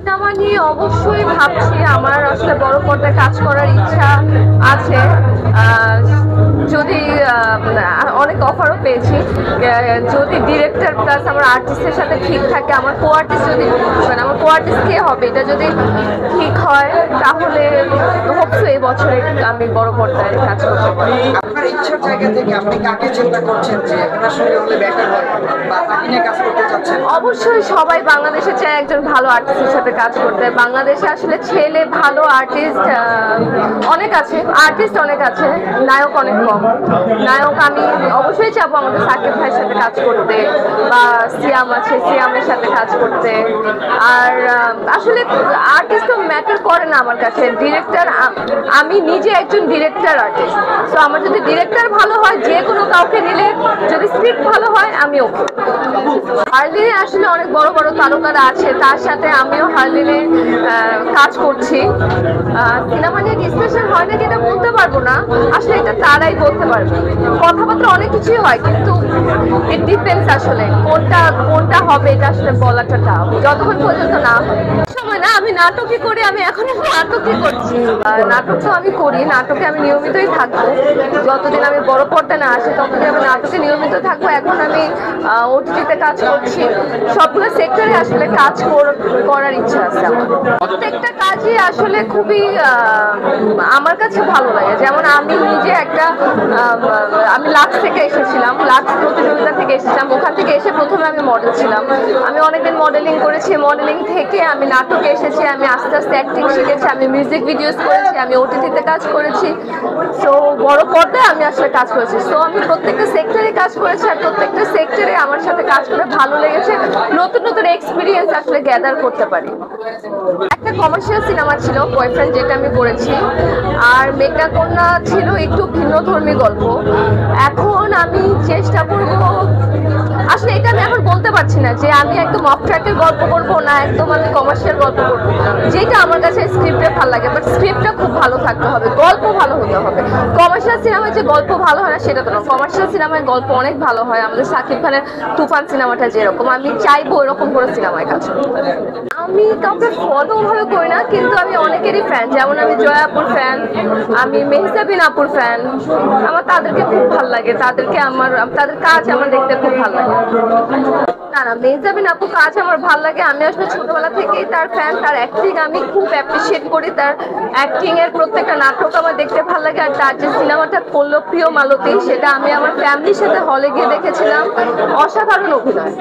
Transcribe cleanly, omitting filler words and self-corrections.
Cinema নিয়ে অবশ্যই ভাবছি। আমার আসলে বড় পর্দায় কাজ করার ইচ্ছা আছে। যদি অনেক অফারও পেয়েছি। যদি ডিরেক্টর প্লাস আমার আর্টিস্টের সাথে ঠিক থাকে, আমার কো আর্টিস্ট যদি আমার কো আর্টিস্ট কে হবে এটা যদি ঠিক হয়, তাহলে হোপসো এই বছরে আমি বড় পর্দায় কাজ করতে পারি। আপনার ইচ্ছার জায়গা থেকে আপনি কাকে চিন্তা করছেন যে আপনার সঙ্গে হলে বেটার হয় বা তাকে নিয়ে কাজ করতে চাচ্ছেন? অবশ্যই সবাই বাংলাদেশে চায় একজন ভালো আর্টিস্টের সাথে কাজ করতে। বাংলাদেশে আসলে ছেলে ভালো আর্টিস্ট অনেক আছে, আর্টিস্ট অনেক আছে, নায়ক অনেক কম। নায়ক আমি অবশ্যই চাবো আমাদের সাকিব ভাইয়ের সাথে কাজ করতে, বা সিয়াম আছে সিয়ামের সাথে কাজ করতে। আর আসলে আর্টিস্টও ম্যাটার করে না আমার কাছে। ডিরেক্টর, আমি নিজে একজন ডিরেক্টর আর্টিস্ট। তো আমার যদি ডিরেক্টর ভালো হয়, যে কোনো কাউকে নিলে যদি স্ক্রিপ্ট ভালো হয় আমি ওকে। হার্লিনে আসলে অনেক বড় বড় তারকারা আছে, তার সাথে আমিও হার্লিনে কাজ করছি। সিনেমা নিয়ে ডিসকাশন হয় না এটা বলতে পারবো না, আসলে এটা তারাই বলতে পারবে। কথাবার্তা অনেক কিছুই হয়, কিন্তু ইট ডিপেন্ডস আসলে কোনটা হবে এটা আসলে বলাটা টাফ যতক্ষণ পর্যন্ত না হয়। সময় না, আমি নাটকই করি, আমি এখন নাটকই করছি। নাটক তো আমি করি, নাটকে আমি নিয়মিতই থাকবো। যতদিন আমি বড় পর্দা না আসি ততদিন আমি নাটকে নিয়মিত থাকবো। এখন আমি ওটিটিতে কাজ করছি। সবগুলো সেক্টরে আসলে কাজ করার ইচ্ছা আছে আমার। প্রত্যেকটা কাজই আসলে খুবই আমার কাছে ভালো লাগে। যেমন আমি নিজে আমি লাক্স থেকে এসেছিলাম, লাক্স প্রতিযোগিতা থেকে এসেছিলাম। ওখান থেকে এসে প্রথমে আমি মডেল ছিলাম। আমি অনেকদিন মডেলিং করেছি। মডেলিং থেকে আমি নাটকে এসেছি। আমি আস্তে আস্তে অ্যাক্টিং শিখেছি, আমি মিউজিক ভিডিওস করেছি, আমি ওটিটিতে কাজ করেছি। সো বড় পর্দায় আমি আসলে কাজ করেছি। সো আমি প্রত্যেকটা সেক্টরে কাজ করেছি, আর প্রত্যেকটা সেক্টরে আমার সাথে কাজ করে ভালো লেগেছে। নতুন নতুন এক্সপিরিয়েন্স আসলে গ্যাদার করতে পারি। একটা কমার্শিয়াল সিনেমা ছিল বয়ফ্রেন্ড, যেটা আমি করেছি। আর মেঘনা কন্যা ছিল একটু ভিন্নধর্মী গল্প। এখন আমি চেষ্টা করব, আসলে এটা আমি এখন বলতে পারছি না যে আমি একদম অফ ট্র্যাকের গল্প করবো না একদম আমি কমার্শিয়াল গল্প করবো। যেটা আমার কাছে স্ক্রিপ্টে ভালো লাগে, বাট স্ক্রিপ্টটা খুব ভালো থাকতে হবে, গল্প ভালো হতে হবে। কমার্শিয়াল সিনেমায় যে গল্প ভালো হয় না সেটা তো না, কমার্শিয়াল সিনেমায় গল্প অনেক ভালো হয়। আমাদের সাকিব খানের তুফান সিনেমাটা যেরকম, আমি চাইবো এরকম করে সিনেমায় কাজ করতে। আমি কাউকে ফলো ভাবে করি না, কিন্তু আমি অনেকেরই ফ্যান। যেমন আমি জয়া আপুর ফ্যান, আমি মেহজাবিন আপুর ফ্যান। আমার তাদেরকে খুব ভালো লাগে, তাদের কাজ আমার দেখতে খুব ভালো লাগে। না না, মেহজাবিন আপু কাজ আমার ভালো লাগে। আমি আসলে ছোটবেলা থেকেই তার ফ্যান। তার অ্যাক্টিং আমি খুব অ্যাপ্রিসিয়েট করি। তার অ্যাক্টিং এর প্রত্যেকটা নাটক আমার দেখতে ভালো লাগে। আর তার যে সিনেমাটা করলো প্রিয় মালতী, সেটা আমি আমার ফ্যামিলির সাথে হলে গিয়ে দেখেছিলাম। অসাধারণ অভিনয়।